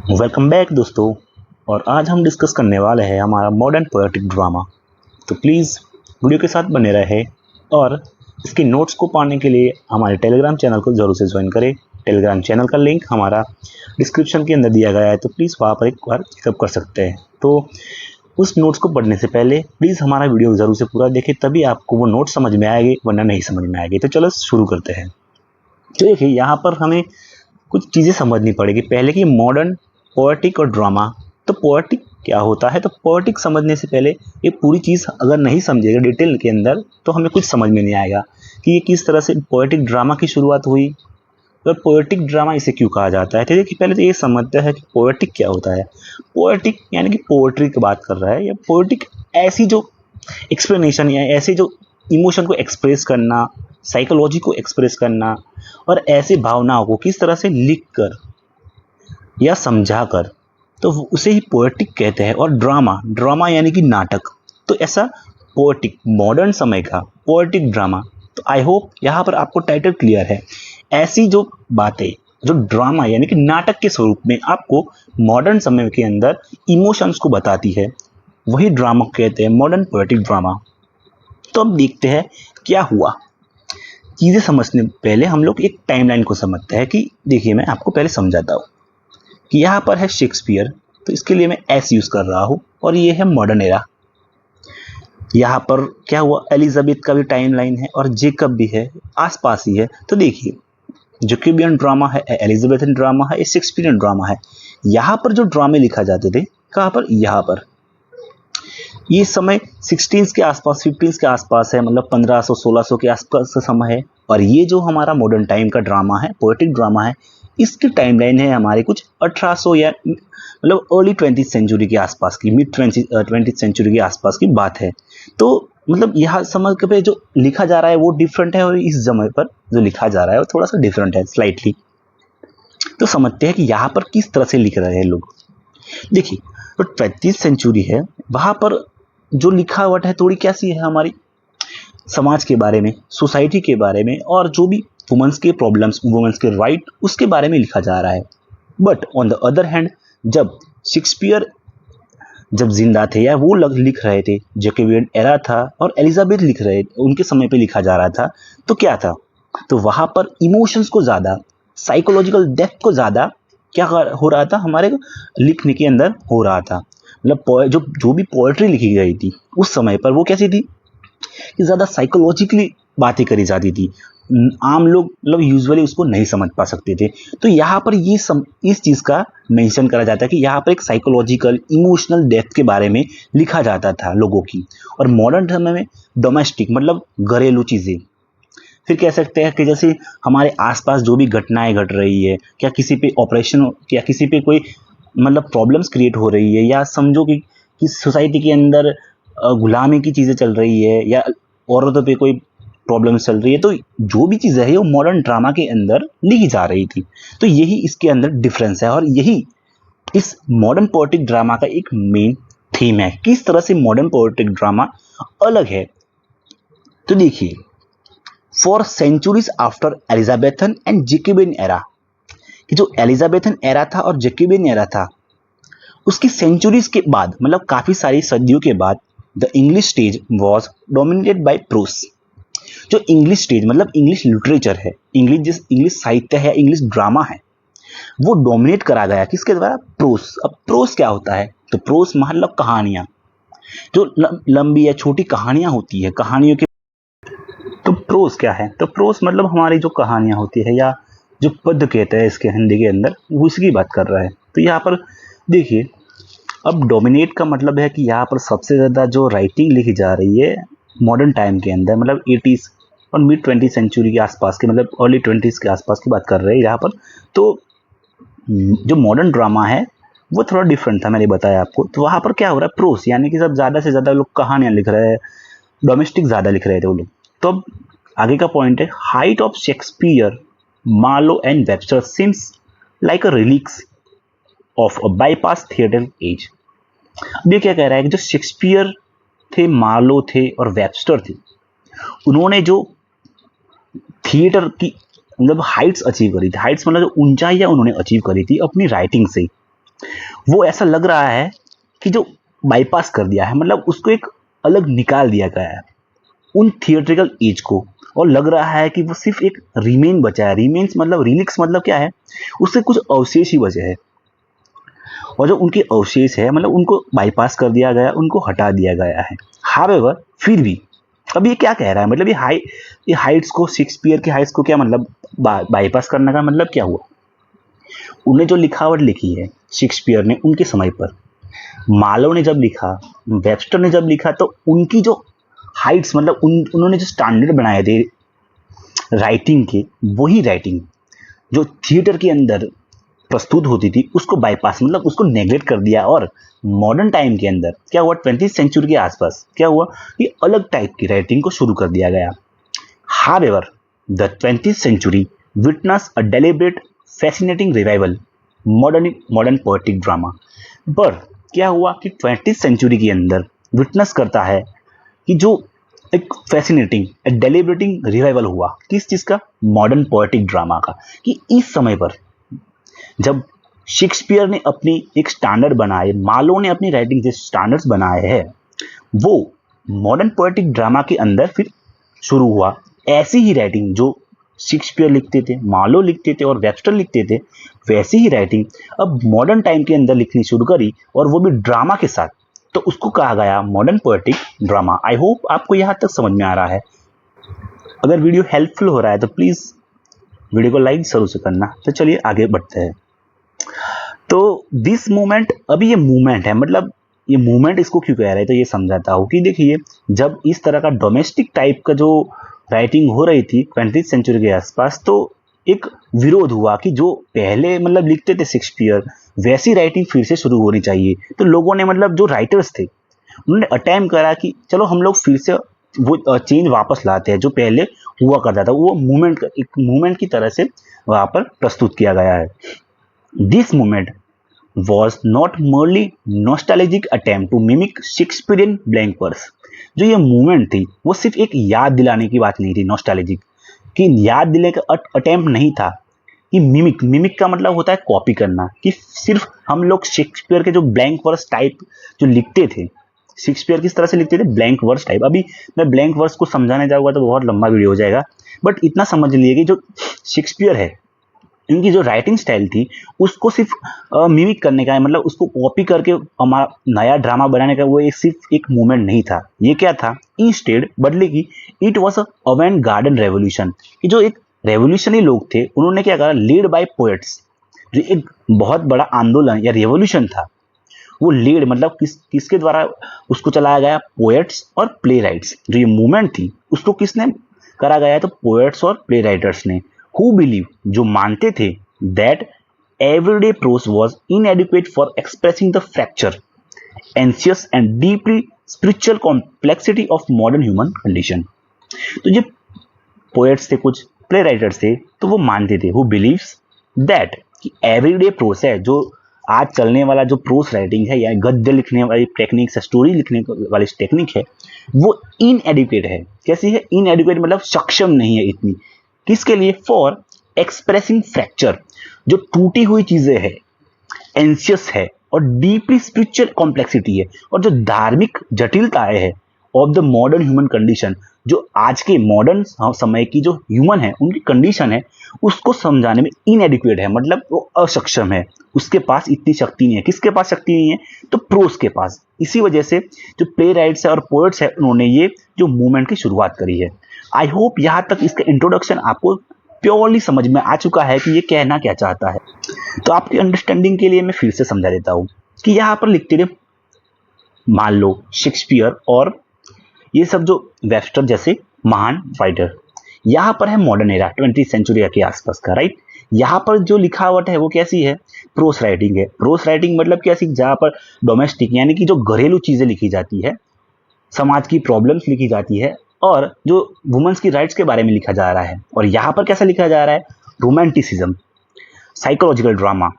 Welcome back दोस्तों। और आज हम डिस्कस करने वाले हैं हमारा मॉडर्न पोएटिक ड्रामा। तो प्लीज़ वीडियो के साथ बने रहे और इसके नोट्स को पाने के लिए हमारे टेलीग्राम चैनल को ज़रूर से ज्वाइन करें। टेलीग्राम चैनल का लिंक हमारा डिस्क्रिप्शन के अंदर दिया गया है, तो प्लीज़ वहाँ पर एक बार चेकअप कर सकते हैं। तो उस नोट्स को पढ़ने से पहले प्लीज़ हमारा वीडियो ज़रूर से पूरा देखें, तभी आपको वो नोट्स समझ में आएगी, वरना नहीं समझ में आएगी। तो चलो शुरू करते हैं। तो देखिए, यहाँ पर हमें कुछ चीज़ें समझनी पड़ेगी पहले कि मॉडर्न पोएटिक और ड्रामा। तो पोएटिक क्या होता है? तो पोएटिक समझने से पहले ये पूरी चीज़ अगर नहीं समझेगा डिटेल के अंदर, तो हमें कुछ समझ में नहीं आएगा कि ये किस तरह से पोएटिक ड्रामा की शुरुआत हुई और पोएटिक ड्रामा इसे क्यों कहा जाता है। तो देखिए, पहले तो ये समझते हैं कि पोएटिक क्या होता है। पोएटिक यानी कि पोएट्री की बात कर रहा है, या पोएटिक ऐसी जो एक्सप्लेनेशन या ऐसे जो इमोशन को एक्सप्रेस करना, साइकोलॉजी को एक्सप्रेस करना और ऐसी भावनाओं को किस तरह से लिख कर या समझा कर, तो उसे ही पोएटिक कहते हैं। और ड्रामा, ड्रामा यानी कि नाटक। तो ऐसा पोएटिक मॉडर्न समय का पोएटिक ड्रामा। तो आई होप यहाँ पर आपको टाइटल क्लियर है। ऐसी जो बातें जो ड्रामा यानी कि नाटक के स्वरूप में आपको मॉडर्न समय के अंदर इमोशंस को बताती है, वही ड्रामा कहते हैं मॉडर्न पोएटिक ड्रामा। तो अब देखते हैं क्या हुआ। चीज़ें समझने पहले हम लोग एक टाइमलाइन को समझते हैं कि देखिए, मैं आपको पहले समझाता हूँ कि यहाँ पर है शेक्सपियर, तो इसके लिए मैं एस यूज़ कर रहा हूँ, और ये है मॉडर्न एरा। यहाँ पर क्या हुआ, एलिजाबेथ का भी टाइमलाइन है और जेकब भी है, आसपास ही है। तो देखिए, जैकोबियन ड्रामा है, एलिजाबेथन ड्रामा है, शेक्सपियरियन ड्रामा है। यहाँ पर जो ड्रामे लिखा जाते थे, कहाँ पर? यहाँ पर। ये समय 16 के आसपास, 15 के आसपास है, मतलब 1500 1600 के आसपास का समय है। और ये जो हमारा मॉडर्न टाइम का ड्रामा है, पोएटिक ड्रामा है, इसकी टाइमलाइन है हमारी कुछ 1800 या मतलब अर्ली 20th सेंचुरी के आसपास की, मिड 20th सेंचुरी के आसपास की बात है। तो मतलब यहाँ समय पे जो लिखा जा रहा है वो डिफरेंट है, और इस समय पर जो लिखा जा रहा है वो थोड़ा सा डिफरेंट है, स्लाइटली। तो समझते हैं कि यहाँ पर किस तरह से लिख रहे हैं लोग। देखिए, तो 20th सेंचुरी है, वहाँ पर जो लिखावट है थोड़ी कैसी है, हमारी समाज के बारे में, सोसाइटी के बारे में, और जो भी वुमेन्स के प्रॉब्लम्स, वुमेन्स के राइट, उसके बारे में लिखा जा रहा है। But on the other hand, जब शेक्सपियर जब जिंदा थे या वो लिख रहे थे, जैकोबियन एरा था और एलिजाबेथ लिख रहे, उनके समय पे लिखा जा रहा था, तो क्या था? तो वहाँ पर इमोशंस को ज़्यादा, साइकोलॉजिकल डेप्थ को ज़्यादा क्या हो रहा था, हमारे लिखने के अंदर हो रहा था। मतलब जो जो भी पोएट्री लिखी गई थी उस समय पर, वो कैसी थी कि ज़्यादा साइकोलॉजिकली बातें करी जाती थी। आम लोग मतलब यूजुअली उसको नहीं समझ पा सकते थे। तो यहाँ पर इस चीज़ का मेंशन करा जाता है कि यहाँ पर एक साइकोलॉजिकल इमोशनल डेप्थ के बारे में लिखा जाता था लोगों की। और मॉडर्न समय में डोमेस्टिक मतलब घरेलू चीज़ें, फिर कह सकते हैं कि जैसे हमारे आसपास जो भी घटनाएं घट रही है, क्या किसी पे ऑपरेशन, क्या किसी पे कोई मतलब प्रॉब्लम्स क्रिएट हो रही है, या समझो कि सोसाइटी के अंदर गुलामी की चीज़ें चल रही है, या औरतों पे कोई प्रॉब्लम चल रही है, तो जो भी चीज़ें है वो मॉडर्न ड्रामा के अंदर लिखी जा रही थी। तो यही इसके अंदर डिफरेंस है, और यही इस मॉडर्न पोएटिक ड्रामा का एक मेन थीम है, किस तरह से मॉडर्न पोएटिक ड्रामा अलग है। तो देखिए, for centuries after Elizabethan and Jacobean era, कि जो एलिजाबेथन एरा था और जैकोबियन एरा था, उसकी सेंचुरीज के बाद, मतलब काफ़ी सारी सदियों के बाद, the English stage was dominated bye pros. जो इंग्लिश स्टेज मतलब इंग्लिश लिटरेचर है, इंग्लिश साहित्य है, इंग्लिश ड्रामा है, वो डोमिनेट करा गया किसके द्वारा? प्रोस। अब प्रोस क्या होता है? तो प्रोस मतलब कहानियां, जो लंबी या छोटी कहानियां होती है, कहानियों के। तो प्रोस क्या है? तो प्रोस मतलब हमारी जो कहानियां होती है, या जो पद्य कहते हैं इसके हिंदी के अंदर, वो इसकी बात कर रहा है। तो यहाँ पर देखिए, अब डोमिनेट का मतलब है कि यहाँ पर सबसे ज़्यादा जो राइटिंग लिखी जा रही है मॉडर्न टाइम के अंदर, मतलब 80s और मिड 20th सेंचुरी के आसपास के, मतलब अर्ली 20s के आसपास की बात कर रहे हैं यहाँ पर। तो जो मॉडर्न ड्रामा है वो थोड़ा डिफरेंट था, मैंने बताया आपको। तो वहाँ पर क्या हो रहा है? प्रोस यानी कि सब ज़्यादा से ज़्यादा लोग कहानियाँ लिख रहे हैं, डोमेस्टिक ज़्यादा लिख रहे थे वो लोग। तो अब आगे का पॉइंट है, height of Shakespeare, Marlowe and Webster seems like a relics of a bypass theatre age. अब ये क्या कह रहा है कि जो शेक्सपियर थे, मार्लो थे और वेबस्टर थे, उन्होंने जो थिएटर की मतलब हाइट्स अचीव करी थी, हाइट्स मतलब जो ऊंचाइयां उन्होंने अचीव करी थी अपनी राइटिंग से, वो ऐसा लग रहा है कि जो बाईपास कर दिया है, मतलब उसको एक अलग निकाल दिया गया है उन थिएट्रिकल एज को, और लग रहा है कि वो सिर्फ एक रिमेन बचा है। रिमेन्स मतलब रिलिक्स मतलब क्या है, उससे कुछ अवशेष ही बचे हैं, और जो उनके अवशेष है मतलब उनको बाईपास कर दिया गया, उनको हटा दिया गया है। हावेवर फिर भी अब ये क्या कह रहा है, मतलब ये हाइट्स को, शेक्सपियर की हाइट्स को क्या मतलब बाईपास करने का मतलब क्या हुआ। उन्हें जो लिखावट लिखी है शेक्सपियर ने उनके समय पर, मार्लो ने जब लिखा, वेबस्टर ने जब लिखा, तो उनकी जो हाइट्स मतलब उन्होंने जो स्टैंडर्ड बनाए थे राइटिंग के, वही राइटिंग जो थिएटर के अंदर प्रस्तुत होती थी उसको बाईपास मतलब उसको नेग्लेक्ट कर दिया। और मॉडर्न टाइम के अंदर क्या हुआ, 20th सेंचुरी के आसपास क्या हुआ कि अलग टाइप की राइटिंग को शुरू कर दिया गया। However the 20th century witness a deliberate fascinating revival modern poetic drama. पर क्या हुआ कि 20th सेंचुरी के अंदर विटनेस करता है कि जो एक फैसिनेटिंग डेलिब्रेटिंग रिवाइवल हुआ किस चीज का, मॉडर्न पोएटिक ड्रामा का। कि इस समय पर जब शेक्सपियर ने अपनी एक स्टैंडर्ड बनाए, मार्लो ने अपनी राइटिंग के स्टैंडर्ड्स बनाए हैं, वो मॉडर्न पोएटिक ड्रामा के अंदर फिर शुरू हुआ। ऐसी ही राइटिंग जो शेक्सपियर लिखते थे, मार्लो लिखते थे और वेबस्टर लिखते थे, वैसी ही राइटिंग अब मॉडर्न टाइम के अंदर लिखनी शुरू करी, और वो भी ड्रामा के साथ। तो उसको कहा गया modern poetic drama. I hope आपको यहाँ तक समझ में आ रहा है। अगर वीडियो हेल्पफुल हो रहा है तो प्लीज़ वीडियो को लाइक जरूर से करना। तो चलिए आगे बढ़ते हैं। तो दिस मूवमेंट, अभी ये मूवमेंट है, मतलब ये मूवमेंट इसको क्यों कह रहे हैं तो ये समझाता हूँ कि देखिए, जब इस तरह का डोमेस्टिक टाइप का जो राइटिंग हो रही थी 20th सेंचुरी के आसपास, तो एक विरोध हुआ कि जो पहले मतलब लिखते थे शेक्सपियर, वैसी राइटिंग फिर से शुरू होनी चाहिए। तो लोगों ने मतलब जो राइटर्स थे उन्होंने अटेम्प्ट करा कि चलो हम लोग फिर से वो चेंज वापस लाते हैं जो पहले हुआ करता था। वो मूवमेंट एक मूवमेंट की तरह से वहाँ पर प्रस्तुत किया गया है। This movement was not merely nostalgic attempt to mimic Shakespearean blank verse। जो ये मूवमेंट थी वो सिर्फ एक याद दिलाने की बात नहीं थी, नॉस्टैल्जिक कि याद दिलाने का अटेम्प्ट नहीं था, कि मिमिक का मतलब होता है कॉपी करना, कि सिर्फ हम लोग शेक्सपियर के जो ब्लैंक वर्स टाइप जो लिखते थे, शेक्सपियर किस तरह से लिखते थे ब्लैंक वर्स टाइप। अभी मैं ब्लैंक वर्स को समझाने जाऊंगा तो बहुत लंबा वीडियो हो जाएगा, बट इतना समझ लिए कि जो शेक्सपियर है इनकी जो राइटिंग स्टाइल थी उसको सिर्फ मिमिक करने का है, मतलब उसको कॉपी करके हमारा नया ड्रामा बनाने का वो एक सिर्फ एक मूवमेंट नहीं था। ये क्या था, इंस्टेड बदले की इट वॉज अवेंट गार्डन रेवोल्यूशन। कि जो एक रेवोल्यूशनरी लोग थे उन्होंने क्या करा, लीड बाय पोएट्स, जो एक बहुत बड़ा आंदोलन या रेवोल्यूशन था, वो लीड मतलब किसके द्वारा उसको चलाया गया, पोएट्स और प्ले राइट्स। जो ये मूवमेंट थी उसको किसने करा गया, तो पोएट्स और प्ले राइटर्स ने, हु बिलीव जो मानते थे that everyday prose was inadequate for expressing the fracture anxious and deeply spiritual complexity of modern human condition. तो जो पोएट्स थे, कुछ प्ले राइटर्स थे, तो वो मानते थे, हु बिलीव्स दैट कि एवरीडे प्रोज है, जो आज चलने वाला जो प्रोस राइटिंग है या गद्य लिखने वाली टेक्निक, स्टोरी लिखने वाली टेक्निक है, वो इनएडिक्वेट है। कैसी है, इनएडिक्वेट मतलब सक्षम नहीं है इतनी, किसके लिए, फॉर एक्सप्रेसिंग फ्रैक्चर, जो टूटी हुई चीजें है, एंशियस है और डीपली स्पिरिचुअल कॉम्प्लेक्सिटी है, और जो धार्मिक जटिलताएं है of the modern human condition, जो आज के मॉडर्न समय की जो ह्यूमन है उनकी कंडीशन है, उसको समझाने में इनएडिक्वेट है, मतलब वो असक्षम है, उसके पास इतनी शक्ति नहीं है। किसके पास शक्ति नहीं है, तो प्रोस के पास। इसी वजह से जो प्ले राइट्स है और पोएट्स है उन्होंने ये जो मूवमेंट की शुरुआत करी है। आई होप यहाँ तक इसका इंट्रोडक्शन आपको प्योरली समझ में आ चुका है कि ये कहना क्या चाहता है। तो आपकी अंडरस्टैंडिंग के लिए मैं फिर से समझा देता हूँ कि यहाँ पर लिखते थे मान लो शेक्सपियर और ये सब जो वेबस्टर जैसे महान राइटर। यहाँ पर है मॉडर्न एरा 20th सेंचुरी के आसपास का, राइट। यहाँ पर जो लिखावट है वो कैसी है, प्रोस राइटिंग है। प्रोस राइटिंग मतलब कैसी, जहाँ पर डोमेस्टिक यानी कि जो घरेलू चीजें लिखी जाती है, समाज की प्रॉब्लम्स लिखी जाती है, और जो वुमेन्स की राइट्स के बारे में लिखा जा रहा है। और यहाँ पर कैसा लिखा जा रहा है, रोमांटिसिज्म, साइकोलॉजिकल ड्रामा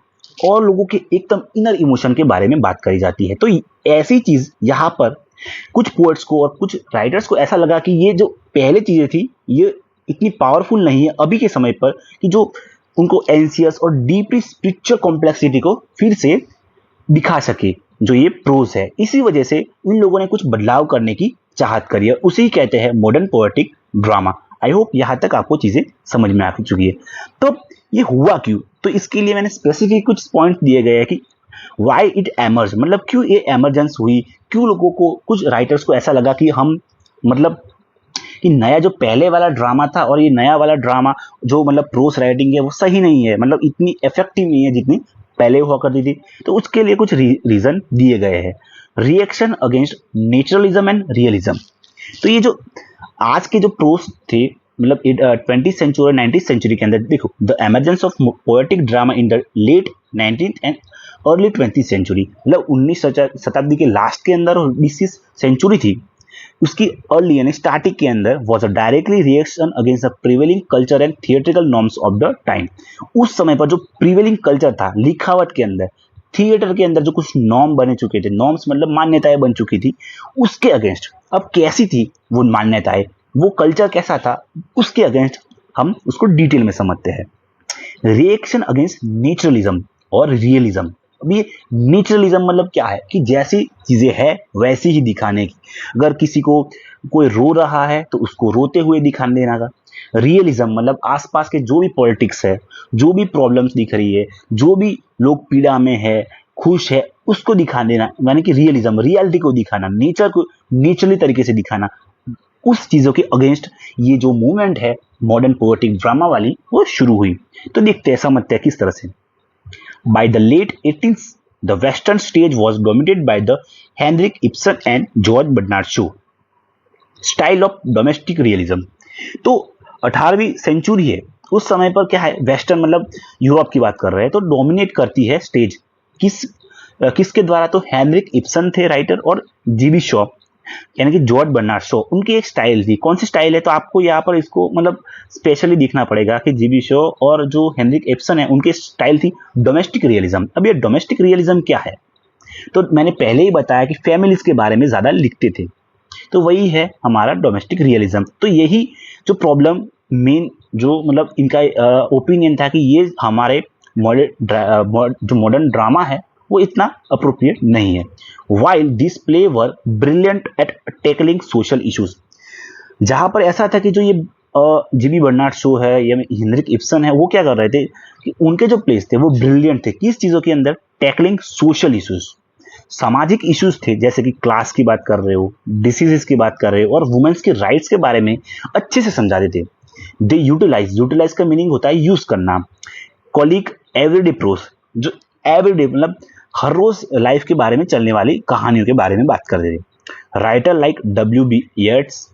और लोगों के एकदम इनर इमोशन के बारे में बात करी जाती है। तो ऐसी चीज यहाँ पर कुछ पोएट्स को और कुछ राइटर्स को ऐसा लगा कि ये जो पहले चीजें थी ये इतनी पावरफुल नहीं है अभी के समय पर, कि जो उनको एंशियस और डीपली स्पिरिचुअल कॉम्प्लेक्सिटी को फिर से दिखा सके जो ये प्रोज है। इसी वजह से इन लोगों ने कुछ बदलाव करने की चाहत करी है, उसे ही कहते हैं modern poetic drama. I hope यहाँ तक आपको चीजें समझ में आ चुकी है। तो ये हुआ क्यों, तो इसके लिए मैंने स्पेसिफिक कुछ पॉइंट दिए गए हैं कि वाई इट एमर्ज, मतलब क्यों ये एमरजेंस हुई, क्यों लोगों को, कुछ राइटर्स को ऐसा लगा कि हम मतलब कि नया जो पहले वाला ड्रामा था और ये नया वाला ड्रामा जो मतलब प्रोस राइटिंग है वो सही नहीं है, मतलब इतनी इफेक्टिव नहीं है जितनी पहले हुआ करती थी। तो उसके लिए कुछ रीजन दिए गए हैं। Reaction against naturalism and realism. तो ये जो आज के जो प्रोस थे, मतलब 20th सेंचुरी और 19th सेंचुरी के अंदर देखो, the emergence of poetic drama in the late 19th and early 20th century, मतलब 19 शताब्दी के लास्ट के अंदर और 20वीं सेंचुरी थी उसकी अर्ली यानी स्टार्टिंग के अंदर was a directly reaction against the prevailing culture and theatrical norms of the time. उस समय पर जो प्रिवेलिंग कल्चर था लिखावट के अंदर, थिएटर के अंदर जो कुछ नॉर्म बने चुके थे, नॉर्म्स मतलब मान्यताएं बन चुकी थी, उसके अगेंस्ट अब कैसी थी वो मान्यताएं, वो कल्चर कैसा था, उसके अगेंस्ट हम उसको डिटेल में समझते हैं। रिएक्शन अगेंस्ट नेचुरलिज्म और रियलिज्म। अब ये नेचुरलिज्म मतलब क्या है कि जैसी चीजें है वैसी ही दिखाने की। अगर किसी को कोई रो रहा है तो उसको रोते हुए दिखाने देना का। रियलिज्म मतलब आसपास के जो भी पॉलिटिक्स है, जो भी प्रॉब्लम्स दिख रही है, जो भी लोग पीड़ा में है, खुश है, उसको दिखा देना, यानी कि रियलिज्म रियलिटी को दिखाना, नेचर को नेचुरली तरीके से दिखाना। उस चीजों के अगेंस्ट ये जो मूवमेंट है मॉडर्न पोएटिक ड्रामा वाली वो शुरू हुई। तो देखते हैं, समझते हैं किस तरह से। By the late 18th the western stage was dominated by the Henrik Ibsen and George Bernard Shaw style of domestic realism. तो 18वीं सेंचुरी है, उस समय पर क्या है, वेस्टर्न मतलब यूरोप की बात कर रहे हैं, तो डोमिनेट करती है स्टेज किसके द्वारा, तो हेनरिक इब्सन थे राइटर और जीबी शॉ यानी कि जॉर्ज बर्नार्ड शॉ, उनकी एक स्टाइल थी। कौन सी स्टाइल है, तो आपको यहाँ पर इसको मतलब स्पेशली देखना पड़ेगा कि जीबी शॉ और जो हेनरिक एप्सन है उनकी स्टाइल थी डोमेस्टिक रियलिज्म। अब ये डोमेस्टिक रियलिज्म क्या है, तो मैंने पहले ही बताया कि फैमिलीज के बारे में ज्यादा लिखते थे, तो वही है हमारा डोमेस्टिक रियलिज्म। तो यही जो प्रॉब्लम मेन जो मतलब इनका ओपिनियन था कि ये हमारे जो मॉडर्न ड्रामा है वो इतना अप्रोप्रिएट नहीं है। While this play were brilliant at tackling social issues, जहां पर ऐसा था कि जो ये जीबी बर्नार्ड शो है या हेनरिक इब्सन है वो क्या कर रहे थे कि उनके जो प्लेस थे वो ब्रिलियंट थे किस चीजों के अंदर, टैकलिंग सोशल इश्यूज, सामाजिक इश्यूज थे, जैसे कि क्लास की बात कर रहे हो, डिसीजेस की बात कर रहे हो और वुमेन्स के राइट्स के बारे में अच्छे से समझाते थे। दे यूटिलाइज का मीनिंग होता है यूज करना। कॉलिक एवरीडे प्रोस, जो एवरीडे मतलब हर रोज लाइफ के बारे में चलने वाली कहानियों के बारे में बात करते थे। Writer like W.B. Yeats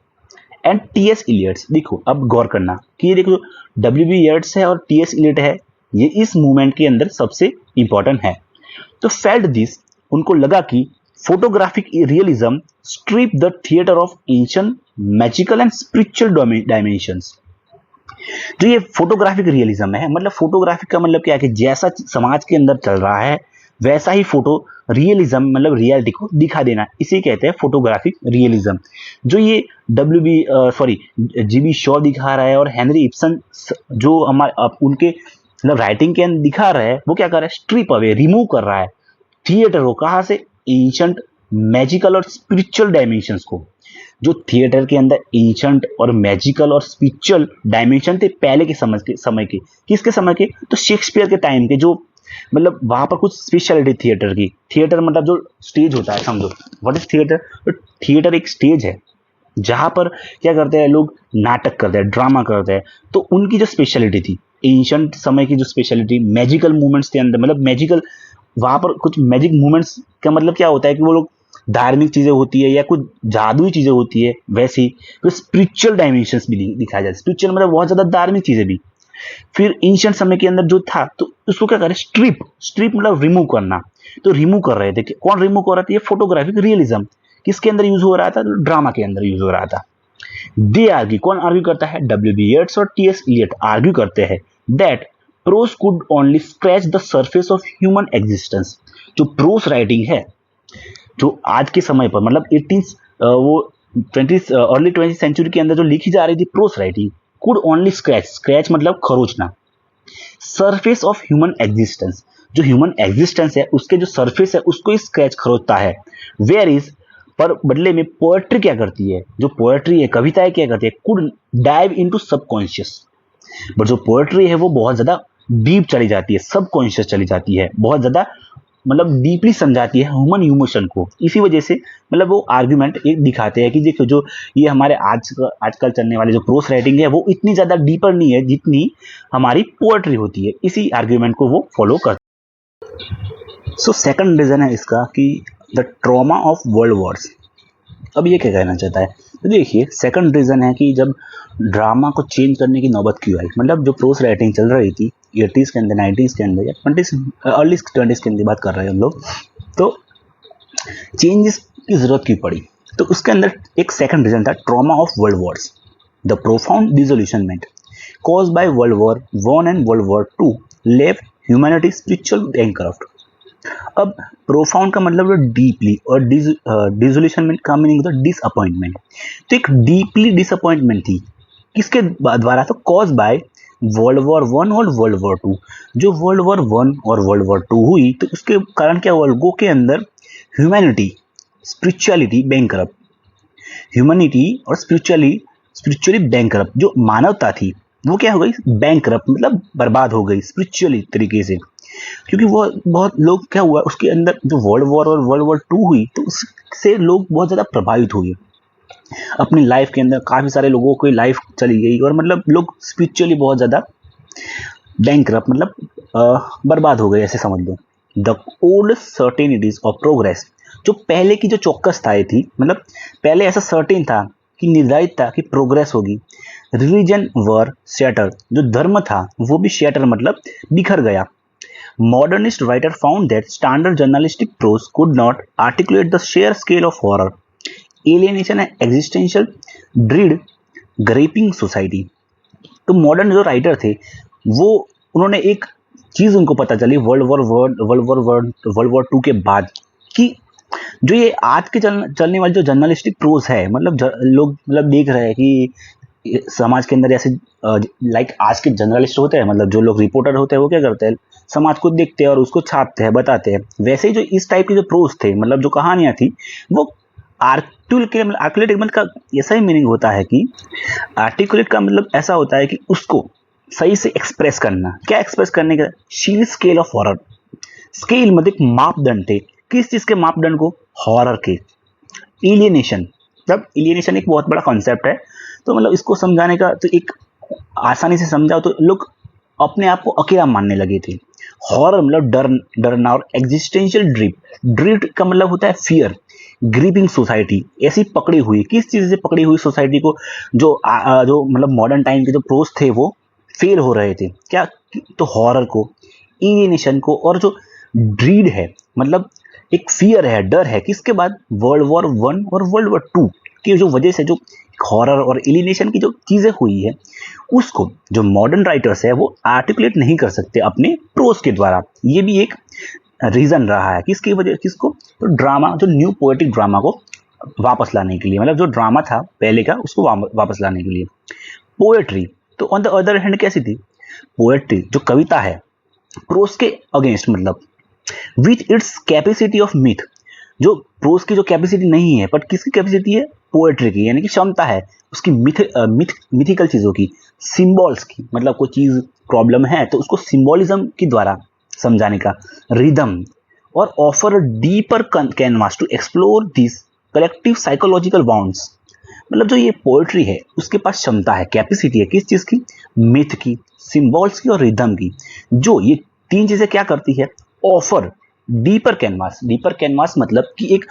and T.S. Eliot's. देखो अब गौर करना कि ये देखो W.B. येट्स है और T.S. इलियट है, ये इस मूवमेंट के अंदर सबसे इंपॉर्टेंट है। तो फेल्ट दिस, उनको लगा कि photographic realism strip the theatre of ancient magical and spiritual dimensions. जो ये फोटोग्राफिक रियलिज्म है, मतलब फोटोग्राफिक का मतलब क्या है कि जैसा समाज के अंदर चल रहा है वैसा ही फोटो रियलिज्म मतलब रियलिटी को दिखा देना, इसे कहते हैं फोटोग्राफिक रियलिज्म। जो ये जीबी शॉ दिखा रहा है और हेनरी इब्सन जो हमारे उनके मतलब राइटिंग के अंदर दिखा रहा है, वो क्या कर रहा है, स्ट्रिप अवे रिमूव कर रहा है थिएटर को, कहाँ से, एंशिएंट मैजिकल और स्पिरिचुअल डायमेंशंस को। जो थिएटर के अंदर एंशिएंट और मैजिकल और स्पिरिचुअल डायमेंशन थे पहले के समय के, किसके समय के, तो शेक्सपियर के टाइम के, जो मतलब वहां पर कुछ स्पेशलिटी थिएटर की। थिएटर मतलब जो स्टेज होता है, समझो व्हाट इज थिएटर। तो थिएटर एक स्टेज है जहां पर क्या करते हैं लोग, नाटक करते हैं, ड्रामा करते हैं। तो उनकी जो स्पेशलिटी थी एंशिएंट समय की, जो स्पेशलिटी मैजिकल मूवमेंट्स के अंदर, मतलब मैजिकल वहां पर कुछ मैजिक मूवमेंट्स का मतलब क्या होता है कि वो लोग धार्मिक चीजें होती है या कुछ जादुई चीजें होती है वैसी। फिर स्पिरिचुअल डायमेंशंस भी दिखाया जाता है, स्पिरिचुअल मतलब बहुत ज्यादा धार्मिक चीजें भी। फिर एंशिएंट समय के अंदर जो था तो उसको क्या करें, स्ट्रिप, स्ट्रिप मतलब रिमूव करना। तो रिमूव कर रहे थे, कौन रिमूव कर रहा था, ये फोटोग्राफिक रियलिज्म किसके अंदर यूज हो रहा था, ड्रामा के अंदर यूज हो रहा था। दे आर्ग्यू, कौन आर्ग्यू करता है, W.B. येट्स और T.S. इलियट आर्ग्यू करते हैं that pros could only scratch the surface of human existence. जो प्रोस राइटिंग है जो आज के समय पर मतलब 18 वो 20 अर्ली 20th सेंचुरी के अंदर जो लिखी जा रही थी pros writing, could only scratch, scratch मतलब खरोचना, सरफेस ऑफ ह्यूमन एग्जिस्टेंस, जो ह्यूमन एग्जिस्टेंस है उसके जो सरफेस है उसको ही स्क्रैच खरोचता है। वेयर इज पर बदले में पोएट्री क्या करती है, जो पोएट्री है कविताएं क्या करती है, could dive into subconscious. But जो पोएट्री है वो बहुत ज्यादा डीप चली जाती है, सबकॉन्शियस चली जाती है, बहुत ज्यादा मतलब डीपली समझाती है ह्यूमन इमोशन को। इसी वजह से मतलब वो आर्ग्यूमेंट एक दिखाते हैं कि देखो जो ये हमारे आजकल चलने वाले जो प्रोस राइटिंग है वो इतनी ज़्यादा डीपर नहीं है जितनी हमारी पोएट्री होती है। इसी आर्ग्यूमेंट को वो फॉलो करते हैं। सो सेकंड रीज़न है इसका कि the trauma of world Wars. अब ये क्या कहना चाहता है, तो देखिए सेकंड रीज़न है कि जब ड्रामा को चेंज करने की नौबत क्यों आई, मतलब जो प्रोस राइटिंग चल रही थी 80s के अंदर, 90s के अंदर या 20s अर्ली 20s के अंदर बात कर रहे हैं हम लोग, तो चेंजेस की जरूरत क्यों पड़ी। तो उसके अंदर एक सेकंड रीजन था trauma of world wars. The profound disillusionment caused by World War I and World War II left humanity spiritual bankrupt। अब प्रोफाउंड का मतलब डीपली और डिसोल्यूशनमेंट का मीनिंग होता है डिसअपॉइंटमेंट। तो एक डीपली डिसअपॉइंटमेंट थी किसके द्वारा, तो cause by world war one और वर्ल्ड वॉर टू। जो वर्ल्ड वॉर वन और वर्ल्ड वॉर टू हुई तो उसके कारण क्या हुआ, लोगों के अंदर ह्यूमैनिटी स्पिरिचुअलिटी बैंकरप्ट, ह्यूमैनिटी और स्पिरिचुअली बैंकरप्ट, जो मानवता थी वो क्या हो गई बैंकरप्ट, मतलब बर्बाद हो गई स्पिरिचुअली तरीके से। क्योंकि वो बहुत लोग क्या हुआ उसके अंदर जो वर्ल्ड वॉर और वर्ल्ड वॉर टू हुई तो उससे लोग बहुत ज़्यादा प्रभावित हुए। अपनी लाइफ के अंदर काफ़ी सारे लोगों की लाइफ चली गई और मतलब लोग स्पिरिचुअली बहुत ज़्यादा बैंकरप्ट मतलब बर्बाद हो गए ऐसे समझ लो। द ओल्ड सर्टेनिटीज ऑफ प्रोग्रेस, जो पहले की जो चौकसताएं थी, मतलब पहले ऐसा सर्टेन था कि निर्धारित था कि प्रोग्रेस होगी। रिलीजन वर शैटर, जो धर्म था वो भी शैटर मतलब बिखर गया। Modernist writer found that standard journalistic prose could not articulate the sheer scale of horror, alienation and existential dread gripping society। तो मॉडर्न जो राइटर थे वो उन्होंने एक चीज उनको पता चली वर्ल्ड वॉर टू के बाद कि जो ये आज के चलने वाली जो जर्नलिस्टिक प्रोज है, मतलब लोग मतलब देख रहे हैं कि समाज के अंदर ऐसे लाइक आज के जर्नलिस्ट होते हैं, मतलब जो लोग रिपोर्टर होते हैं वो क्या करते हैं, समाज को देखते हैं और उसको छापते हैं, बताते हैं। वैसे ही जो इस टाइप के जो प्रोज थे, मतलब जो कहानियां थी वो आर्टिकुलेट मतलब का ऐसा ही मीनिंग होता है कि आर्टिकुलेट का मतलब ऐसा होता है कि उसको सही से एक्सप्रेस करना। क्या एक्सप्रेस करने का, शील स्केल ऑफ हॉरर। स्केल मतलब एक मापदंड थे, किस चीज के मापदंड को, हॉरर के। एलियनेशन, मतलब एलियनेशन एक बहुत बड़ा कॉन्सेप्ट है, तो मतलब इसको समझाने का तो एक आसानी से समझाओ तो लोग अपने आप को अकेला मानने लगे थे। हॉरर मतलब डरना और एग्जिस्टेंशियल ड्रीड का मतलब होता है फियर। ग्रीपिंग सोसाइटी, ऐसी पकड़ी हुई, किस चीज से पकड़ी हुई सोसाइटी को, जो मतलब मॉडर्न टाइम के जो प्रोस थे वो फेल हो रहे थे क्या, तो हॉरर को, एलियनेशन को, और जो ड्रीड है मतलब एक फियर है, डर है, किसके बाद, वर्ल्ड वॉर वन और वर्ल्ड वॉर टू की जो वजह से जो हॉरर और एलियनेशन की जो चीजें हुई है उसको जो मॉडर्न राइटर्स है वो आर्टिकुलेट नहीं कर सकते अपने प्रोस के द्वारा। ये भी एक रीजन रहा है किसकी वजह, किसको, तो ड्रामा, जो न्यू पोएटिक ड्रामा को वापस लाने के लिए, मतलब जो ड्रामा था पहले का उसको वापस लाने के लिए। पोएट्री तो ऑन द अदर हैंड कैसी थी, पोएट्री जो कविता है प्रोस के अगेंस्ट, मतलब with its capacity of myth, जो प्रोस की जो कैपेसिटी नहीं है बट किसकी कैपेसिटी है, पोएट्री की, यानी कि क्षमता है उसकी मिथिकल चीजों की, सिंबल्स की, मतलब कोई चीज प्रॉब्लम है तो उसको सिंबॉलिज्म के द्वारा समझाने का, रिदम, और offer deeper canvas to explore this collective psychological bounds. मतलब जो ये पोएट्री है उसके पास क्षमता है, कैपेसिटी है, किस चीज की, मिथ की, सिंबल्स की और रिदम की। जो ये तीन चीजें क्या करती है, ऑफर डीपर कैनवास मतलब कि एक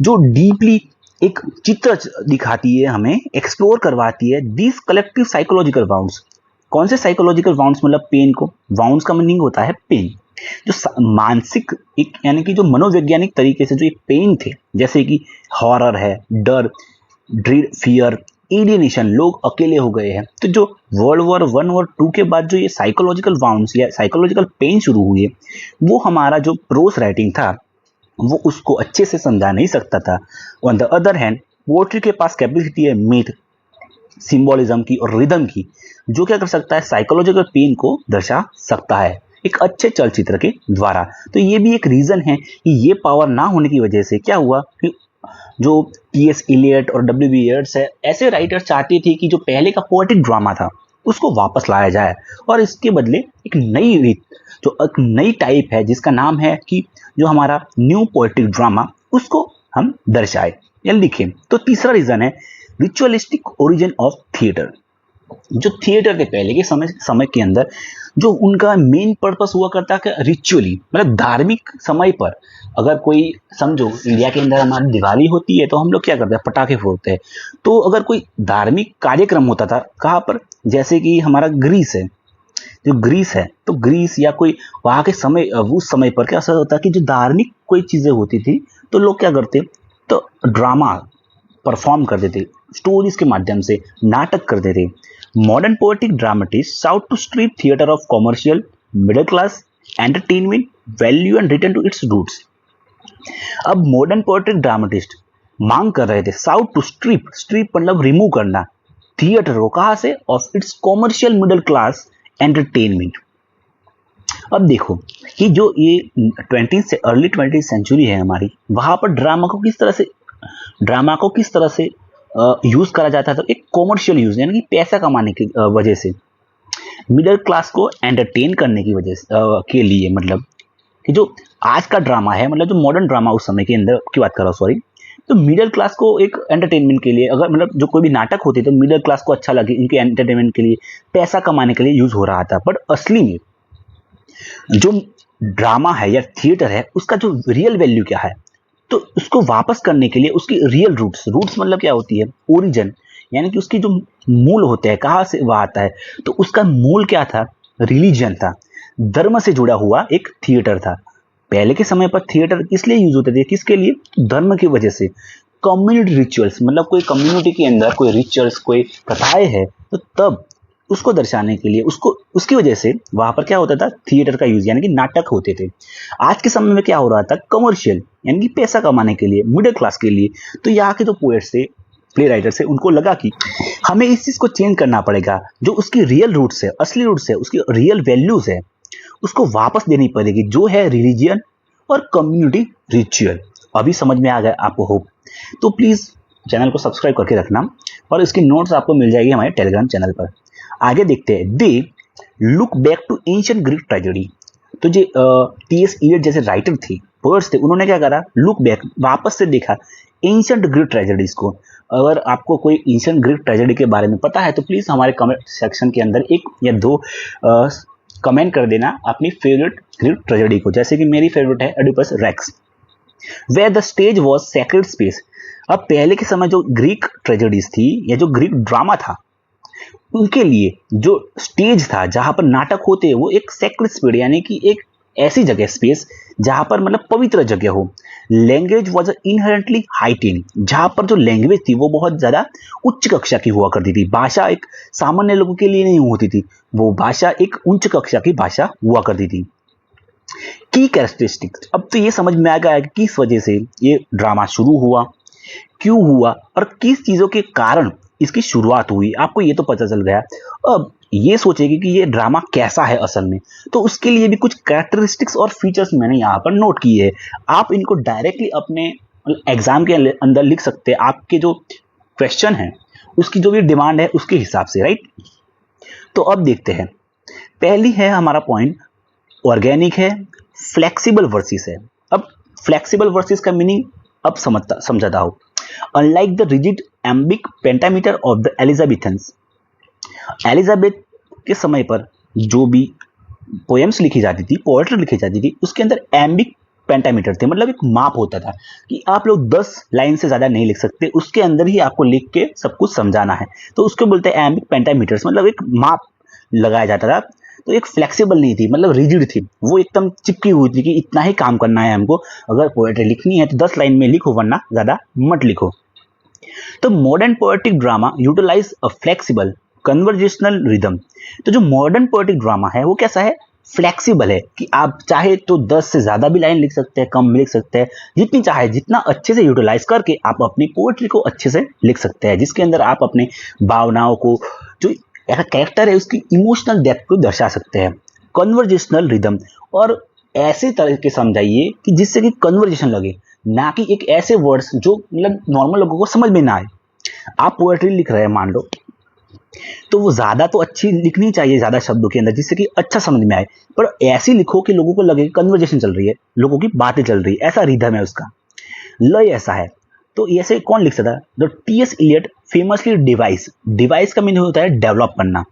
जो डीपली एक चित्र दिखाती है, हमें एक्सप्लोर करवाती है दिस कलेक्टिव साइकोलॉजिकल बाउंड्स। कौन से साइकोलॉजिकल बाउंड्स, मतलब पेन को, बाउंड्स का मीनिंग होता है पेन, जो मानसिक एक यानी कि जो मनोवैज्ञानिक तरीके से जो ये पेन थे, जैसे कि हॉरर है, डर, ड्रीड, फियर, एलियनेशन, लोग अकेले हो गए हैं। तो जो वर्ल्ड वॉर वन और टू के बाद जो ये साइकोलॉजिकल बाउंड्स या साइकोलॉजिकल पेन शुरू हुए, वो हमारा जो प्रोस राइटिंग था वो उसको अच्छे से समझा नहीं सकता था। On the other hand poetry के पास कैपेसिटी है मिथ, सिंबॉलिज्म की और रिदम की, जो क्या कर सकता है, साइकोलॉजिकल पेन को दर्शा सकता है। एक अच्छे चलचित्र के द्वारा। तो ये भी एक रीजन है कि ये पावर ना होने की वजह से क्या हुआ कि जो टी.एस. इलियट और डब्ल्यू.बी. येट्स है, ऐसे राइटर चाहते थे कि जो पहले का पोएटिक ड्रामा था उसको वापस लाया जाए और इसके बदले एक नई रीत, जो एक नई टाइप है जिसका नाम है कि जो हमारा न्यू पोएटिक ड्रामा, उसको हम दर्शाए या लिखें। तो तीसरा रीजन है रिचुअलिस्टिक ओरिजिन ऑफ थिएटर। जो थिएटर के पहले के समय के अंदर जो उनका मेन पर्पस हुआ करता है रिचुअली, मतलब धार्मिक समय पर अगर कोई, समझो इंडिया के अंदर हमारी दिवाली होती है तो हम लोग क्या करते हैं, पटाखे फोड़ते हैं। तो अगर कोई धार्मिक कार्यक्रम होता था कहाँ पर, जैसे कि हमारा ग्रीस है, जो ग्रीस है तो ग्रीस या कोई वहाँ के समय, उस समय पर क्या ऐसा होता है कि जो धार्मिक कोई चीज़ें होती थी तो लोग क्या करते, तो ड्रामा परफॉर्म करते थे, स्टोरीज के माध्यम से नाटक करते थे। Modern poetic dramatist sought to strip theatre of commercial middle class entertainment value and return to its roots. अब मॉडर्न पोएटिक ड्रामेटिस्ट मांग कर रहे थे साउट टू स्ट्रिप, स्ट्रिप मतलब रिमूव करना, थिएटर को कहाँ से, of its commercial middle class entertainment. अब देखो कि जो ये अर्ली 20th सेंचुरी है हमारी, वहां पर ड्रामा को किस तरह से यूज करा जाता था, एक कॉमर्शियल यूज, यानी कि पैसा कमाने की वजह से, मिडिल क्लास को एंटरटेन करने की वजह से, के लिए, मतलब कि जो आज का ड्रामा है, मतलब जो मॉडर्न ड्रामा उस समय के अंदर की बात कर रहा हूँ, सॉरी, तो मिडिल क्लास को एक एंटरटेनमेंट के लिए, अगर मतलब जो कोई भी नाटक होते तो मिडिल क्लास को अच्छा लगे, इनके एंटरटेनमेंट के लिए, पैसा कमाने के लिए यूज हो रहा था। बट असली में जो ड्रामा है या थिएटर है उसका जो रियल वैल्यू क्या है, तो उसको वापस करने के लिए उसकी रियल रूट्स मतलब क्या होती है, ओरिजिन, यानी कि उसकी जो मूल होते हैं, कहाँ से वह आता है, तो उसका मूल क्या था, रिलीजन था, धर्म से जुड़ा हुआ एक थिएटर था। पहले के समय पर थिएटर इसलिए यूज होते थे, किसके लिए, धर्म की वजह से, कम्युनिटी रिचुअल्स, मतलब कोई कम्युनिटी के अंदर कोई रिचुअल्स, कोई प्रथाएं है, तो तब उसको दर्शाने के लिए, उसको उसकी वजह से वहां पर क्या होता था, थिएटर का यूज, यानी कि नाटक होते थे। आज के समय में क्या हो रहा था, कमर्शियल, यानी कि पैसा कमाने के लिए, मिडिल क्लास के लिए। तो यहाँ के जो पोएट्स थे, प्ले राइटर्स है, उनको लगा कि हमें इस चीज को चेंज करना पड़ेगा, जो उसकी रियल रूट्स है, असली रूट्स है, उसकी रियल वैल्यूज है, उसको वापस देनी पड़ेगी, जो है रिलीजियन और कम्युनिटी रिचुअल। अभी समझ में आ गया आपको, होप। तो प्लीज चैनल को सब्सक्राइब करके रखना और इसकी नोट्स आपको मिल जाएगी हमारे टेलीग्राम चैनल पर। आगे देखते हैं, they look back to ancient Greek tragedy. तो जो टी.एस. इलियट जैसे राइटर थे, पोएट्स थे, उन्होंने क्या करा, लुक बैक, वापस से देखा एंशिएंट ग्रीक ट्रेजेडीज को। अगर आपको कोई एंशिएंट ग्रीक ट्रेजेडी के बारे में पता है तो प्लीज हमारे कमेंट सेक्शन के अंदर 1 या 2 कमेंट कर देना अपनी फेवरेट ग्रीक ट्रेजेडी को। जैसे कि मेरी फेवरेट है Oedipus Rex, where the stage was sacred space. अब पहले के समय जो ग्रीक ट्रेजेडीज थी या जो ग्रीक ड्रामा था, उनके लिए जो स्टेज था जहां पर नाटक होते हैं, वो एक सैक्रेड स्पेस, यानी कि एक ऐसी जगह, स्पेस, जहां पर मतलब पवित्र जगह हो। लैंग्वेज वॉज इनहेरेंटली हाइटेन, जहां पर जो लैंग्वेज थी वो बहुत ज्यादा उच्च कक्षा की हुआ करती थी। भाषा एक सामान्य लोगों के लिए नहीं होती थी, वो भाषा एक उच्च कक्षा की भाषा हुआ करती थी। की कैरेक्टरिस्टिक्स, अब तो ये समझ में आ गया कि किस वजह से ये ड्रामा शुरू हुआ, क्यों हुआ और किस चीजों के कारण इसकी शुरुआत हुई, आपको ये तो पता चल गया। अब ये सोचेगी कि ये ड्रामा कैसा है असल में, तो उसके लिए भी कुछ कैरेक्टरिस्टिक्स और फीचर्स मैंने यहाँ पर नोट किए हैं। आप इनको डायरेक्टली अपने एग्जाम के अंदर लिख सकते हैं, आपके जो क्वेश्चन है उसकी जो भी डिमांड है उसके हिसाब से, राइट। तो अब देखते हैं, पहली है हमारा पॉइंट, ऑर्गेनिक है, फ्लेक्सिबल वर्सेस है। अब फ्लेक्सिबल वर्सेस का मीनिंग अब समझाता हूं। Unlike the rigid iambic pentameter of the Elizabethans, Elizabeth के समय पर जो भी पोएम्स लिखी जाती थी, पोएट्री लिखी जाती थी, उसके अंदर एम्बिक पेंटामीटर थे, मतलब एक माप होता था कि आप लोग 10 लाइन से ज्यादा नहीं लिख सकते, उसके अंदर ही आपको लिख के सब कुछ समझाना है। तो उसको बोलते हैं एम्बिक पेंटामीटर्स, मतलब एक माप लगाया जाता था। तो एक फ्लेक्सिबल नहीं थी, मतलब रिजिड थी, वो एकदम चिपकी हुई थी कि इतना ही काम करना है हमको, अगर पोएट्री लिखनी है तो 10 लाइन में लिखो, वरना ज्यादा मत लिखो। तो modern poetic drama utilize a flexible conversational rhythm. तो जो मॉडर्न पोएटिक ड्रामा है वो कैसा है, फ्लेक्सिबल है, कि आप चाहे तो 10 से ज्यादा भी लाइन लिख सकते हैं, कम भी लिख सकते हैं, जितनी चाहे, जितना अच्छे से यूटिलाइज करके आप अपनी पोएट्री को अच्छे से लिख सकते हैं, जिसके अंदर आप अपने भावनाओं को, जो ऐसा कैरेक्टर है उसकी इमोशनल डेप्थ को दर्शा सकते हैं। कन्वर्जेशनल रिदम, और ऐसे तरह के समझाइए कि जिससे कि कन्वर्जेशन लगे, ना कि एक ऐसे वर्ड्स जो मतलब नॉर्मल लोगों को समझ में ना आए। आप पोएट्री लिख रहे हैं मान लो, तो वो ज़्यादा तो अच्छी लिखनी चाहिए ज़्यादा शब्दों के अंदर जिससे कि अच्छा समझ में आए, पर ऐसी लिखो कि लोगों को लगे कन्वर्जेशन चल रही है, लोगों की बातें चल रही है, ऐसा रिदम है उसका, लय ऐसा है। तो ऐसे कौन लिख सकता है? The T S. Eliot famously devise, devise का मीनिंग होता है डेवलप करना।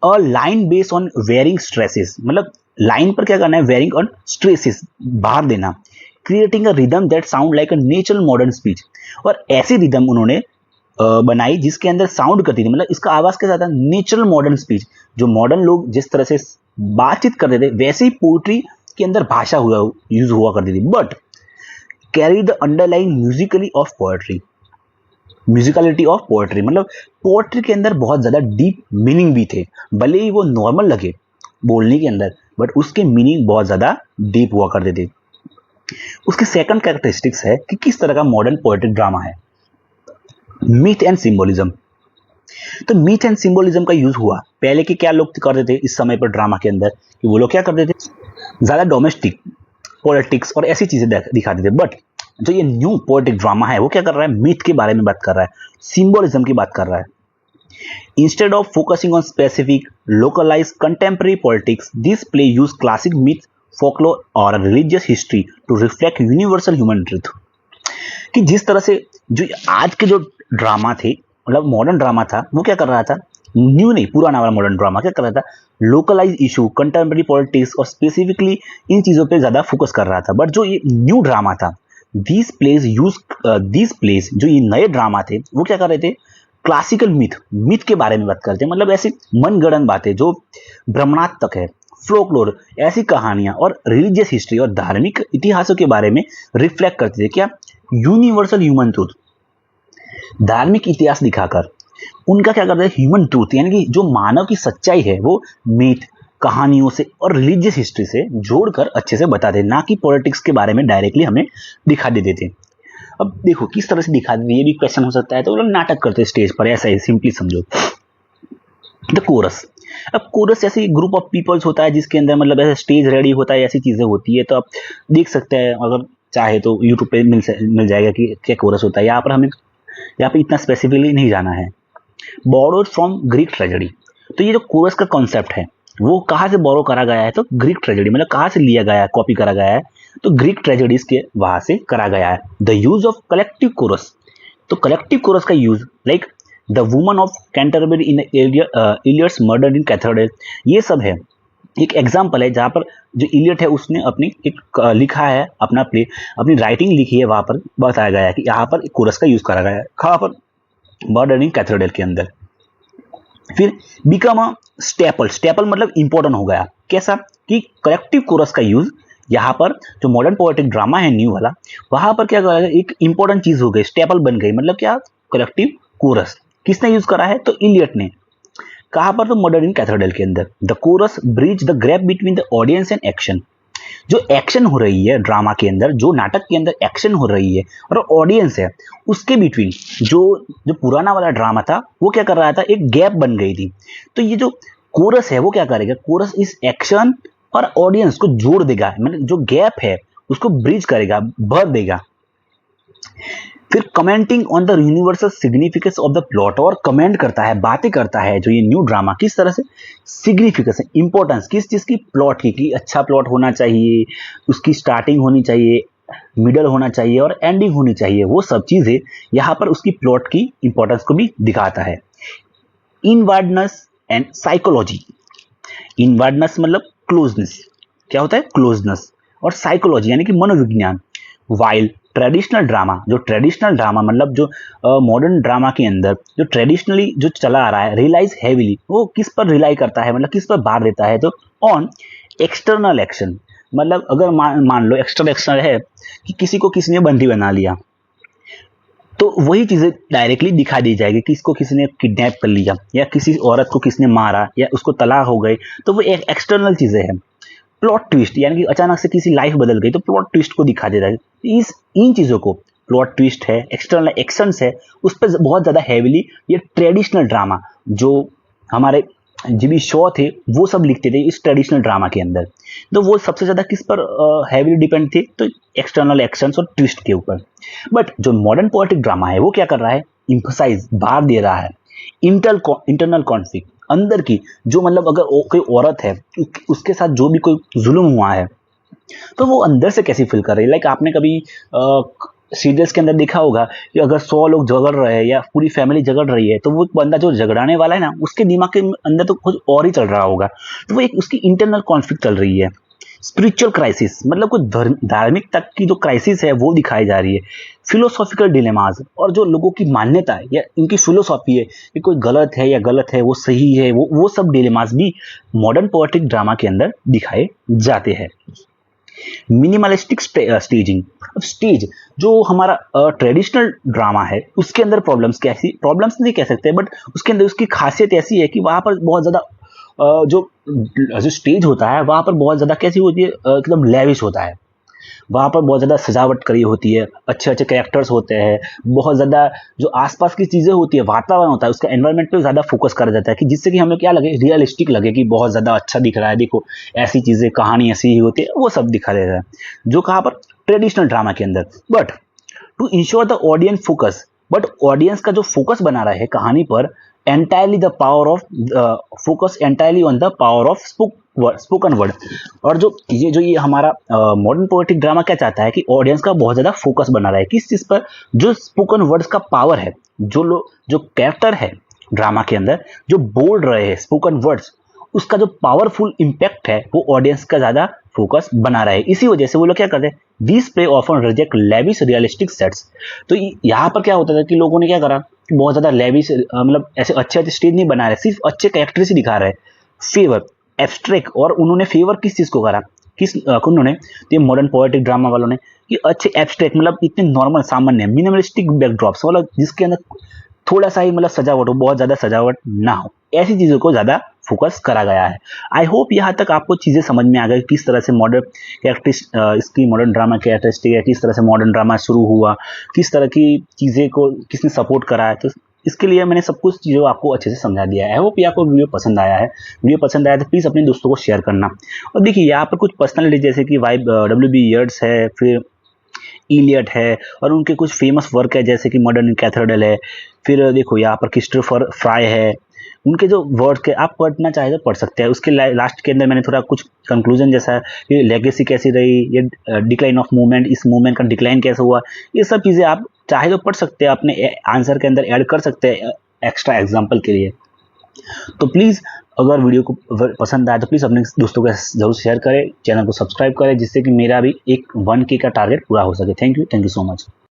A line based on varying stresses, मतलब लाइन पर क्या करना है, वेयरिंग ऑन स्ट्रेसेस, बाहर देना। Creating a rhythm that sound like a natural modern speech, और ऐसी रिदम उन्होंने बनाई जिसके अंदर साउंड करती थी, मतलब इसका आवाज कैसा था, नेचुरल मॉडर्न स्पीच, जो मॉडर्न लोग जिस तरह से बातचीत करते थे वैसे ही पोइट्री के अंदर भाषा हुआ यूज हुआ करती थी, but carry the underlying Musically of poetry, musicality of poetry, मतलब पोएट्री के अंदर बहुत ज्यादा डीप मीनिंग भी थे, भले ही वो नॉर्मल लगे बोलने के अंदर, बट उसके मीनिंग बहुत ज्यादा डीप हुआ करते थे। उसकी सेकंड कैरेक्टरिस्टिक्स है कि किस तरह का मॉडर्न पोएट्रिक ड्रामा है, मीथ एंड सिंबोलिज्म। तो मीथ एंड सिंबोलिज्म का यूज हुआ, पहले के क्या लोग करते थे इस समय पर ड्रामा के अंदर, कि वो लोग क्या करते थे, ज्यादा डोमेस्टिक पॉलिटिक्स और ऐसी चीजें दिखाते थे, बट जो ये न्यू पोएटिक ड्रामा है वो क्या कर रहा है, मीथ के बारे में बात कर रहा है, सिंबोलिज्म की बात कर रहा है। Instead of focusing on specific localize contemporary politics, this play use classic myth, folklore और religious history to reflect universal human truth. कि जिस तरह से जो आज के जो ड्रामा थे, मतलब मॉडर्न ड्रामा था, वो क्या कर रहा था, न्यू नहीं पुराना वाला मॉडर्न ड्रामा क्या कर रहा था, लोकलाइज इशू, कंटेम्प्रेरी पॉलिटिक्स और स्पेसिफिकली इन चीजों पे ज्यादा फोकस कर रहा था। बट जो ये न्यू ड्रामा था, दिस प्लेस जो ये नए ड्रामा थे वो क्या कर रहे थे, क्लासिकल मिथ के बारे में बात करते हैं, मतलब ऐसी मनगढ़ंत बातें जो भ्रमणात्मक है, फ्लोकलोर, ऐसी कहानियां और रिलीजियस हिस्ट्री और धार्मिक इतिहासों के बारे में रिफ्लेक्ट करते थे, क्या, यूनिवर्सल ह्यूमन ट्रूथ, धार्मिक इतिहास दिखाकर उनका क्या करते हैं, ह्यूमन ट्रूथ, यानी कि जो मानव की सच्चाई है वो मिथ, कहानियों से और रिलीजियस हिस्ट्री से जोड़कर अच्छे से बताते, ना कि पॉलिटिक्स के बारे में डायरेक्टली हमें दिखा देते थे। अब देखो किस तरह से दिखा देते, ये भी क्वेश्चन हो सकता है, तो वो लोग नाटक करते स्टेज पर, ऐसा ही सिंपली समझो। द कोरस, अब कोरस ऐसी ग्रुप ऑफ पीपल्स होता है जिसके अंदर मतलब ऐसे स्टेज रेडी होता है, ऐसी चीजें होती है, तो आप देख सकते हैं, अगर चाहे तो यूट्यूब पे मिल जाएगा कि क्या कोरस होता है। यहाँ पे इतना स्पेसिफिकली नहीं जाना है। बोरोड फ्रॉम ग्रीक ट्रेजेडी, तो ये जो कोरस का कॉन्सेप्ट है वो कहाँ से बोरो करा गया है, तो ग्रीक ट्रेजेडी, मतलब कहाँ से लिया गया है, कॉपी करा गया है, तो ग्रीक ट्रेजेडीज के वहां से करा गया है। The use of collective chorus, तो कलेक्टिव कोरस का use, like the woman of Canterbury in Eliot's Murder in Cathedral, ये सब है, एक एग्जाम्पल है जहाँ पर जो इलियट है उसने अपनी एक लिखा है अपना प्ले, अपनी राइटिंग लिखी है, वहां पर बताया गया है कि यहाँ पर कोरस का यूज करा गया है, कहाँ पर, मर्डर इन कैथेड्रल के अंदर। फिर बिकम अ स्टेपल, स्टेपल मतलब इंपॉर्टेंट हो गया, कैसा, कि कलेक्टिव कोरस का यूज यहाँ पर जो मॉडर्न पोएटिक ड्रामा है न्यू वाला, वहां पर क्या करा, एक इंपॉर्टेंट चीज हो गई, स्टेपल बन गई, मतलब क्या, कलेक्टिव कोरस। किसने यूज करा है, तो इलियट ने, कहां पर, तो मर्डर इन कैथेड्रल के अंदर। The coarse bridge the gap between the audience and action, जो एक्शन हो रही है ड्रामा के अंदर, जो नाटक के अंदर एक्शन हो रही है और ऑडियंस है, उसके बिटवीन जो जो पुराना वाला ड्रामा था वो क्या कर रहा था, एक गैप बन गई थी। तो ये जो कोरस है वो क्या करेगा, कोरस इस एक्शन और ऑडियंस को जोड़ देगा, मतलब जो गैप है उसको ब्रिज करेगा, भर देगा। फिर commenting on the universal significance of the plot, और कमेंट करता है, बातें करता है जो ये न्यू ड्रामा किस तरह से, सिग्निफिकेंस, इंपॉर्टेंस किस चीज की, प्लॉट की, कि अच्छा प्लॉट होना चाहिए, उसकी स्टार्टिंग होनी चाहिए, मिडल होना चाहिए और एंडिंग होनी चाहिए, वो सब चीजें यहाँ पर उसकी प्लॉट की इंपॉर्टेंस को भी दिखाता है। इनवर्डनेस एंड साइकोलॉजी, इनवर्डनेस मतलब क्लोजनेस, क्या होता है, क्लोजनेस, और साइकोलॉजी यानी कि मनोविज्ञान। वाइल ट्रेडिशनल ड्रामा, जो ट्रेडिशनल ड्रामा मतलब जो मॉडर्न ड्रामा के अंदर जो ट्रेडिशनली जो चला आ रहा है, रिलाइज हैवीली, वो किस पर रिलाई करता है, मतलब किस पर भार देता है, तो ऑन एक्सटर्नल एक्शन, मतलब अगर मान लो एक्सटर्नल एक्शन है कि किसी को किसी ने बंदी बना लिया, तो वही चीजें डायरेक्टली दिखा दी जाएगी कि इसको किसी ने किडनैप कर लिया, या किसी औरत को किसने मारा, या उसको तलाक हो गई, तो वो एक एक्सटर्नल चीजें हैं। प्लॉट ट्विस्ट यानी कि अचानक से किसी लाइफ बदल गई, तो प्लॉट ट्विस्ट को दिखा देता है। इन चीजों को, प्लॉट ट्विस्ट है, एक्सटर्नल एक्शंस है, उस पर बहुत ज्यादा हैविली ये ट्रेडिशनल ड्रामा जो हमारे जीबी शॉ थे वो सब लिखते थे इस ट्रेडिशनल ड्रामा के अंदर। तो वो सबसे ज़्यादा किस पर हैवीली डिपेंड थे, तो एक्सटर्नल एक्शंस और ट्विस्ट के ऊपर। बट जो मॉडर्न पोएटिक ड्रामा है वो क्या कर रहा है, इम्फसाइज बार दे रहा है इंटरनल कॉन्फ्लिक्ट, अंदर की जो मतलब अगर कोई औरत है उसके साथ जो भी कोई जुल्म हुआ है तो वो अंदर से कैसी फील कर रही है। लाइक आपने कभी सीरियल्स के अंदर देखा होगा कि अगर 100 लोग झगड़ रहे हैं या पूरी फैमिली झगड़ रही है तो वो एक बंदा जो झगड़ाने वाला है ना उसके दिमाग के अंदर तो कुछ और ही चल रहा होगा। तो वो एक उसकी इंटरनल कॉन्फ्लिक्ट चल रही है। स्पिरिचुअल क्राइसिस मतलब कुछ धार्मिक तक की जो क्राइसिस है वो दिखाई जा रही है। फिलोसॉफिकल डिलेमाज और जो लोगों की मान्यता है या इनकी फिलोसॉफी है कि कोई गलत है या गलत है वो सही है, वो सब डिलेमाज भी मॉडर्न पोएटिक ड्रामा के अंदर दिखाए जाते हैं। मिनिमलिस्टिक स्टेजिंग, अब स्टेज जो हमारा ट्रेडिशनल ड्रामा है उसके अंदर प्रॉब्लम्स नहीं कह सकते, बट उसके अंदर उसकी खासियत ऐसी है कि वहाँ पर बहुत ज़्यादा जो जो स्टेज होता है वहाँ पर बहुत ज़्यादा कैसी होती है, एकदम लेविश होता है। वहाँ पर बहुत ज़्यादा सजावट करी होती है, अच्छे अच्छे कैरेक्टर्स होते हैं, बहुत ज़्यादा जो आसपास की चीज़ें होती है, वातावरण होता है, उसका एनवायरनमेंट पे ज़्यादा फोकस करा जाता है कि जिससे कि हमें क्या लगे, रियलिस्टिक लगे कि बहुत ज़्यादा अच्छा दिख रहा है, देखो ऐसी चीज़ें, कहानी ऐसी ही होती है, वो सब दिखा देता है जो कहाँ पर ट्रेडिशनल ड्रामा के अंदर। But to ensure the audience focus, but audience का जो फोकस बना रहा है कहानी पर, entirely the power of focus entirely on the power of spoken word. और जो ये हमारा मॉडर्न पोएटिक ड्रामा क्या चाहता है कि ऑडियंस का बहुत ज़्यादा फोकस बना रहा है किस चीज़ पर, जो स्पोकन वर्ड्स का पावर है, जो कैरेक्टर है ड्रामा के अंदर जो बोल रहे हैं स्पोकन वर्ड्स, उसका जो पावरफुल इम्पैक्ट है वो ऑडियंस का ज़्यादा फोकस बना रहा है। इसी वजह से वो लोग क्या करते हैं, this play often reject lavish realistic sets. तो यहाँ पर क्या होता था कि लोगों ने क्या करा, बहुत ज़्यादा लेविश मतलब ऐसे अच्छे अच्छे स्टेज नहीं बना रहे, सिर्फ अच्छे कैरेक्टर्स ही दिखा रहे, फेवर एब्स्ट्रैक्ट। और उन्होंने फेवर किस चीज़ को करा, उन्होंने, तो ये मॉडर्न पोएटिक ड्रामा वालों ने, कि अच्छे एब्स्ट्रैक्ट मतलब इतने नॉर्मल सामान्य मिनिमलिस्टिक बैकड्रॉप्स, मतलब जिसके अंदर थोड़ा सा ही मतलब सजावट हो, बहुत ज़्यादा सजावट ना हो, ऐसी चीज़ों को ज़्यादा फोकस करा गया है। आई होप यहाँ तक आपको चीज़ें समझ में आ गई किस तरह से मॉडर्न इसकी मॉडर्न ड्रामा कैरेक्टरिस्टिक है, किस तरह से मॉडर्न ड्रामा शुरू हुआ, किस तरह की चीज़ें को किसने सपोर्ट करा है। तो इसके लिए मैंने सब कुछ चीज़ों आपको अच्छे से समझा दिया है। आई होप आपको वीडियो पसंद आया है। वीडियो पसंद आया तो प्लीज़ अपने दोस्तों को शेयर करना। और देखिए यहाँ पर कुछ पर्सनलिटी जैसे कि WB यर्ड्स है, फिर इलियट है, और उनके कुछ फेमस वर्क है जैसे कि मॉडर्न कैथेड्रल है। फिर देखो यहाँ पर क्रिस्टोफर फ्राई है, उनके जो वर्क है आप पढ़ना चाहे तो पढ़ सकते हैं। उसके लास्ट के अंदर मैंने थोड़ा कुछ कंक्लूजन जैसा कि लेगेसी कैसी रही, ये डिक्लाइन ऑफ मूवमेंट, इस मूवमेंट का डिक्लाइन कैसे हुआ, ये सब चीज़ें आप चाहे तो पढ़ सकते हैं, अपने आंसर के अंदर ऐड कर सकते हैं एक्स्ट्रा एग्जाम्पल के लिए। तो प्लीज़ अगर वीडियो को पसंद आए तो प्लीज़ अपने दोस्तों के साथ जरूर शेयर करें, चैनल को सब्सक्राइब करें जिससे कि मेरा भी एक 1K का टारगेट पूरा हो सके। Thank you so much.